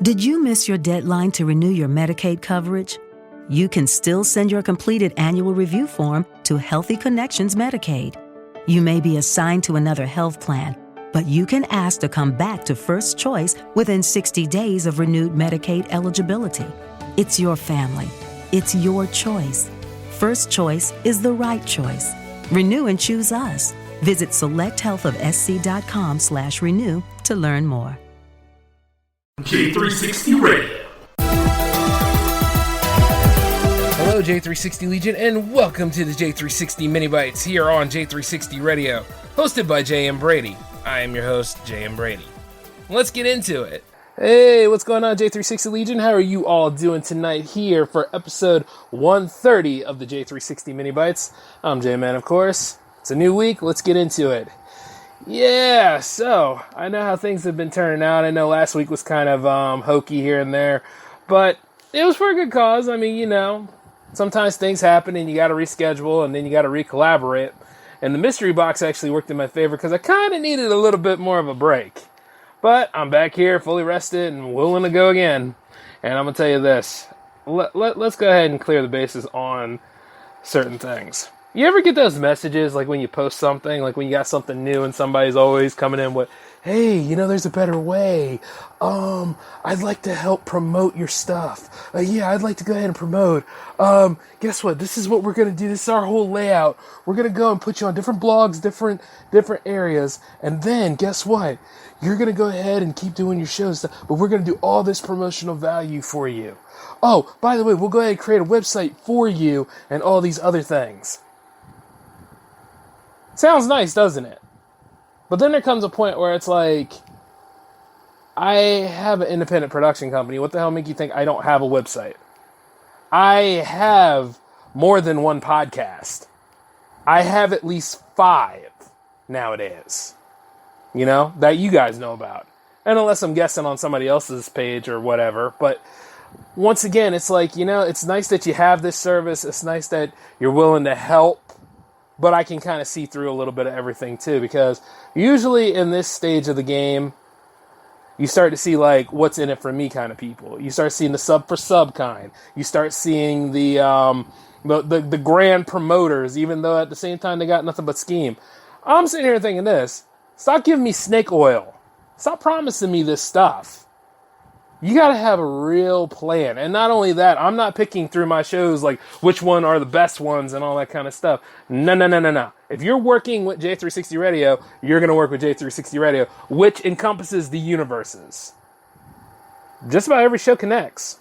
Did you miss your deadline to renew your Medicaid coverage? You can still send your completed annual review form to Healthy Connections Medicaid. You may be assigned to another health plan, but you can ask to come back to First Choice within 60 days of renewed Medicaid eligibility. It's your family. It's your choice. First Choice is the right choice. Renew and choose us. Visit selecthealthofsc.com/renew to learn more. J360 Radio. Hello, J360 Legion, and welcome to the J360 MiniBytes here on J360 Radio, hosted by J.M. Brady. I am your host, J.M. Brady. Let's get into it. Hey, what's going on, J360 Legion? How are you all doing tonight here for episode 130 of the J360 MiniBytes? I'm J-Man, of course. It's a new week. Let's get into it. Yeah, so I know how things have been turning out. I know last week was kind of hokey here and there, but it was for a good cause. I mean, you know, sometimes things happen and you got to reschedule and then you got to re-collaborate. And the mystery box actually worked in my favor because I kind of needed a little bit more of a break. But I'm back here fully rested and willing to go again. And I'm going to tell you this. Let's go ahead and clear the bases on certain things. You ever get those messages, like when you post something, like when you got something new and somebody's always coming in with, hey, you know, there's a better way. I'd like to help promote your stuff. Yeah, I'd like to go ahead and promote. Guess what? This is what we're going to do. This is our whole layout. We're going to go and put you on different blogs, different areas. And then guess what? You're going to go ahead and keep doing your shows, but we're going to do all this promotional value for you. Oh, by the way, we'll go ahead and create a website for you and all these other things. Sounds nice, doesn't it? But then there comes a point where it's like, I have an independent production company. What the hell make you think I don't have a website? I have more than one podcast. I have at least 5 nowadays, you know, that you guys know about. And unless I'm guessing on somebody else's page or whatever. But once again, it's like, you know, it's nice that you have this service. It's nice that you're willing to help. But I can kind of see through a little bit of everything too, because usually in this stage of the game, you start to see like what's in it for me kind of people. You start seeing the sub for sub kind. You start seeing the grand promoters, even though at the same time they got nothing but scheme. I'm sitting here thinking this: stop giving me snake oil. Stop promising me this stuff. You got to have a real plan. And not only that, I'm not picking through my shows like which one are the best ones and all that kind of stuff. No. If you're working with J360 Radio, you're going to work with J360 Radio, which encompasses the universes. Just about every show connects.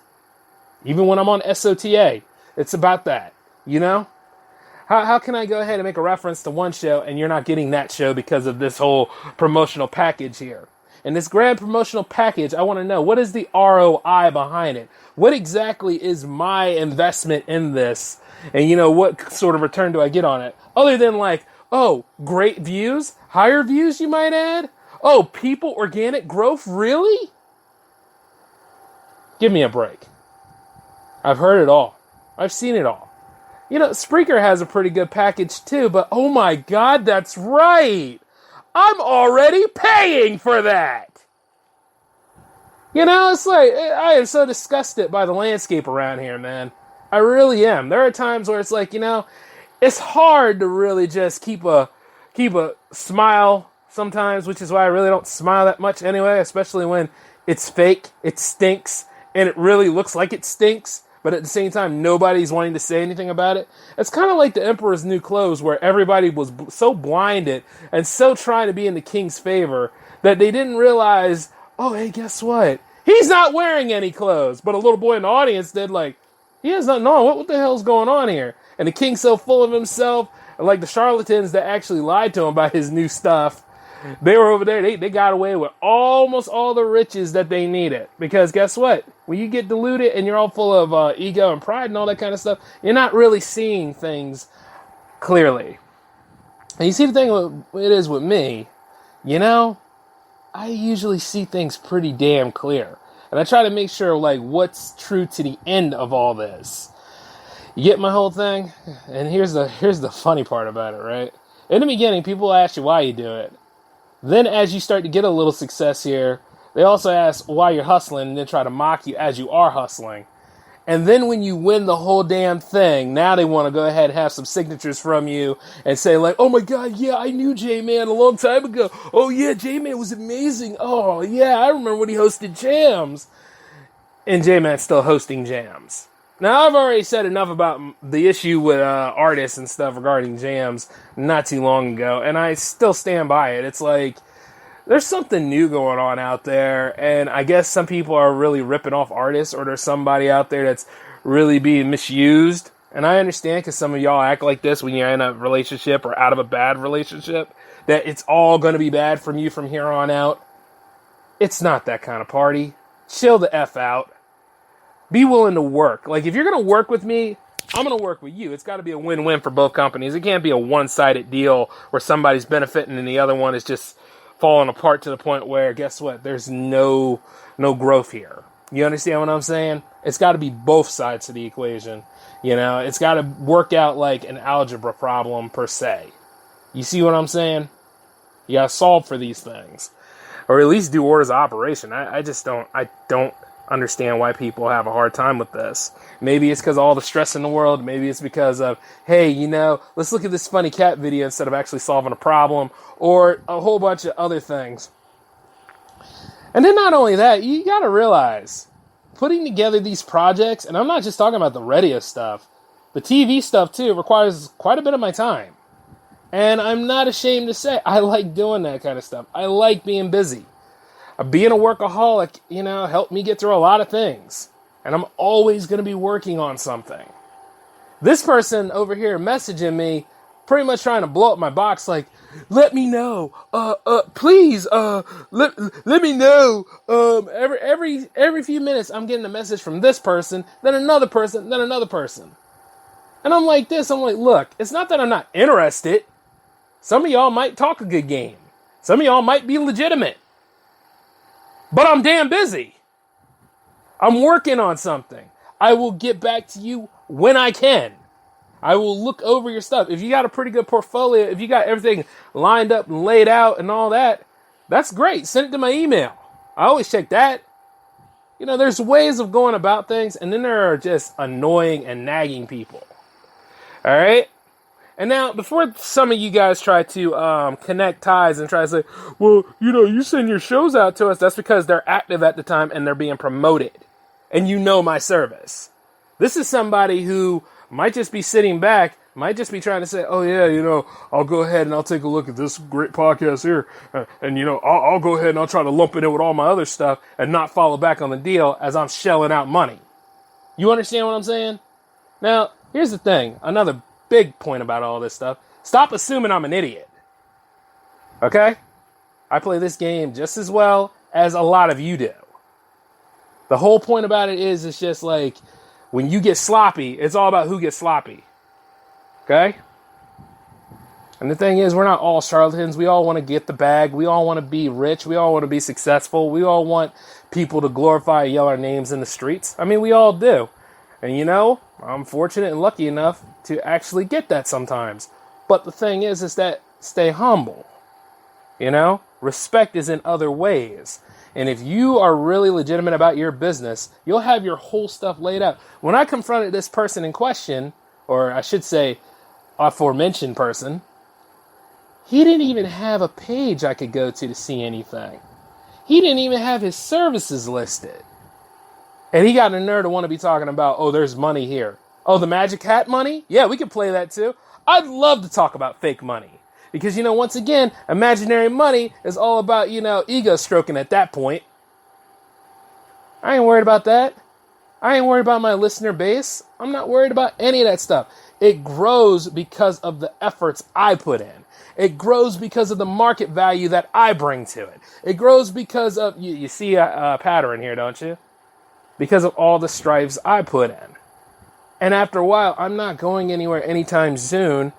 Even when I'm on SOTA, it's about that, you know? How can I go ahead and make a reference to one show and you're not getting that show because of this whole promotional package here? And this grand promotional package, I want to know, what is the ROI behind it? What exactly is my investment in this? And, you know, what sort of return do I get on it? Other than like, oh, great views? Higher views, you might add? Oh, people, organic growth? Really? Give me a break. I've heard it all. I've seen it all. You know, Spreaker has a pretty good package too, but oh my God, that's right. I'm already paying for that. You know, it's like, I am so disgusted by the landscape around here, man. I really am. There are times where it's like, you know, it's hard to really just keep a smile sometimes, which is why I really don't smile that much anyway, especially when it's fake, it stinks, and it really looks like it stinks. But at the same time, nobody's wanting to say anything about it. It's kind of like the Emperor's New Clothes, where everybody was so blinded and so trying to be in the king's favor that they didn't realize, oh, hey, guess what? He's not wearing any clothes. But a little boy in the audience did, like, he has nothing on. What the hell's going on here? And the king's so full of himself, and like the charlatans that actually lied to him about his new stuff, they were over there. They got away with almost all the riches that they needed. Because guess what? When you get diluted and you're all full of ego and pride and all that kind of stuff, you're not really seeing things clearly. And you see the thing it is with me, you know, I usually see things pretty damn clear. And I try to make sure, like, what's true to the end of all this. You get my whole thing? And here's the funny part about it, right? In the beginning, people ask you why you do it. Then as you start to get a little success here, They also ask why you're hustling and then try to mock you as you are hustling. And then when you win the whole damn thing, now they want to go ahead and have some signatures from you and say like, oh my God, yeah, I knew J-Man a long time ago. Oh yeah, J-Man was amazing. Oh yeah, I remember when he hosted jams. And J-Man's still hosting jams. Now, I've already said enough about the issue with artists and stuff regarding jams not too long ago, and I still stand by it. It's like, there's something new going on out there, and I guess some people are really ripping off artists, or there's somebody out there that's really being misused. And I understand, because some of y'all act like this when you're in a relationship or out of a bad relationship, that it's all going to be bad from you from here on out. It's not that kind of party. Chill the F out. Be willing to work. Like, if you're going to work with me, I'm going to work with you. It's got to be a win-win for both companies. It can't be a one-sided deal where somebody's benefiting and the other one is just falling apart to the point where, guess what? There's no growth here. You understand what I'm saying? It's got to be both sides of the equation. You know, it's got to work out like an algebra problem per se. You see what I'm saying? You got to solve for these things. Or at least do orders of operation. I don't understand why people have a hard time with this. Maybe it's because of all the stress in the world. Maybe it's because of, hey, you know, let's look at this funny cat video instead of actually solving a problem, or a whole bunch of other things. And then not only that, you got to realize, putting together these projects, and I'm not just talking about the radio stuff, the TV stuff too, requires quite a bit of my time. And I'm not ashamed to say, I like doing that kind of stuff. I like being busy. Being a workaholic, you know, helped me get through a lot of things. And I'm always going to be working on something. This person over here messaging me, pretty much trying to blow up my box, like, let me know, please, let me know. Every few minutes, I'm getting a message from this person, then another person, then another person. And I'm like, look, it's not that I'm not interested. Some of y'all might talk a good game. Some of y'all might be legitimate. But I'm damn busy. I'm working on something. I will get back to you when I can. I will look over your stuff. If you got a pretty good portfolio, if you got everything lined up and laid out and all that, that's great. Send it to my email. I always check that. You know, there's ways of going about things, and then there are just annoying and nagging people. All right? And now, before some of you guys try to connect ties and try to say, well, you know, you send your shows out to us, that's because they're active at the time and they're being promoted. And you know my service. This is somebody who might just be sitting back, might just be trying to say, oh yeah, you know, I'll go ahead and I'll take a look at this great podcast here. And, you know, I'll go ahead and I'll try to lump it in with all my other stuff and not follow back on the deal as I'm shelling out money. You understand what I'm saying? Now, here's the thing. Another big point about all this stuff. Stop assuming I'm an idiot. Okay? I play this game just as well as a lot of you do. The whole point about it is, it's just like, when you get sloppy, it's all about who gets sloppy. Okay? And the thing is, we're not all charlatans. We all want to get the bag. We all want to be rich. We all want to be successful. We all want people to glorify and yell our names in the streets. I mean, we all do. And you know, I'm fortunate and lucky enough to actually get that sometimes. But the thing is that stay humble. You know, respect is in other ways. And if you are really legitimate about your business, you'll have your whole stuff laid out. When I confronted this person in question, or I should say, aforementioned person, he didn't even have a page I could go to see anything. He didn't even have his services listed. And he got a nerve to want to be talking about, oh, there's money here. Oh, the magic hat money? Yeah, we can play that too. I'd love to talk about fake money. Because, you know, once again, imaginary money is all about, you know, ego stroking at that point. I ain't worried about that. I ain't worried about my listener base. I'm not worried about any of that stuff. It grows because of the efforts I put in. It grows because of the market value that I bring to it. It grows because of, you see a pattern here, don't you? Because of all the stripes I put in. And after a while, I'm not going anywhere anytime soon,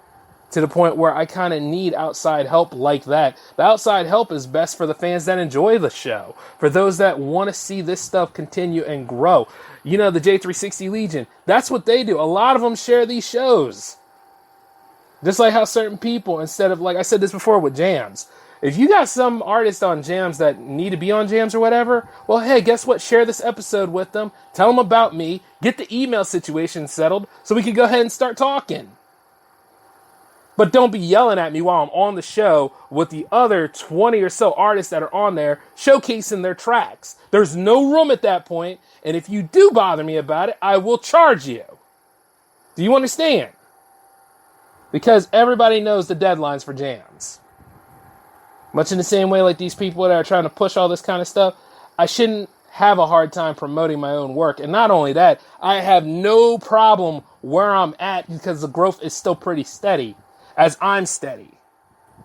to the point where I kind of need outside help like that. The outside help is best for the fans that enjoy the show. For those that want to see this stuff continue and grow. You know, the J360 Legion, that's what they do. A lot of them share these shows. Just like how certain people, instead of, like I said this before with jams, If you got some artists on jams that need to be on jams or whatever, well, hey, guess what? Share this episode with them. Tell them about me. Get the email situation settled so we can go ahead and start talking. But don't be yelling at me while I'm on the show with the other 20 or so artists that are on there showcasing their tracks. There's no room at that point, and if you do bother me about it, I will charge you. Do you understand? Because everybody knows the deadlines for jams. Much in the same way like these people that are trying to push all this kind of stuff, I shouldn't have a hard time promoting my own work. And not only that, I have no problem where I'm at because the growth is still pretty steady as I'm steady.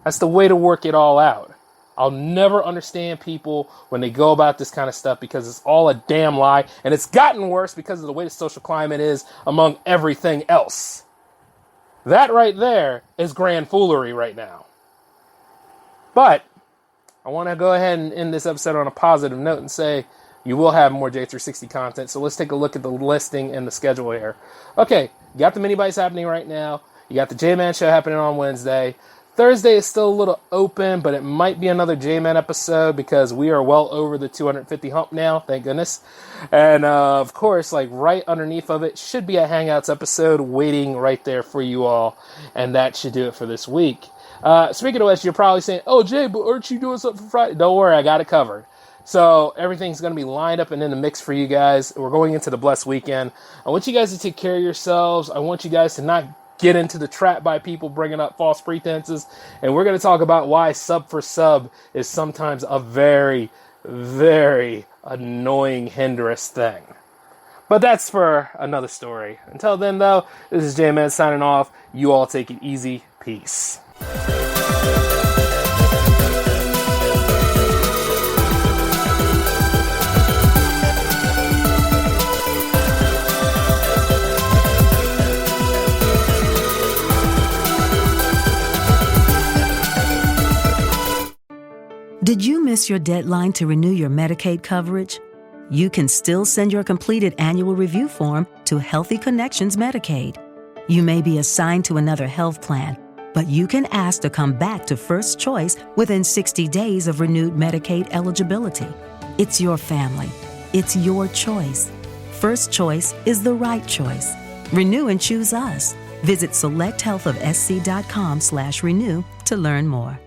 That's the way to work it all out. I'll never understand people when they go about this kind of stuff because it's all a damn lie. And it's gotten worse because of the way the social climate is among everything else. That right there is grand foolery right now. But I want to go ahead and end this episode on a positive note and say you will have more J360 content. So let's take a look at the listing and the schedule here. Okay, you got the MiniBytes happening right now. You got the J-Man show happening on Wednesday. Thursday is still a little open, but it might be another J-Man episode because we are well over the 250 hump now, thank goodness. And of course, like right underneath of it should be a Hangouts episode waiting right there for you all. And that should do it for this week. Speaking of which, you're probably saying, oh, Jay, but aren't you doing something for Friday? Don't worry, I got it covered. So everything's going to be lined up and in the mix for you guys. We're going into the blessed weekend. I want you guys to take care of yourselves. I want you guys to not get into the trap by people bringing up false pretenses. And we're going to talk about why sub for sub is sometimes a very, very annoying hindrance thing. But that's for another story. Until then, though, this is J-Man signing off. You all take it easy. Peace. Did you miss your deadline to renew your Medicaid coverage? You can still send your completed annual review form to Healthy Connections Medicaid. You may be assigned to another health plan, but you can ask to come back to First Choice within 60 days of renewed Medicaid eligibility. It's your family. It's your choice. First Choice is the right choice. Renew and choose us. Visit selecthealthofsc.com/renew to learn more.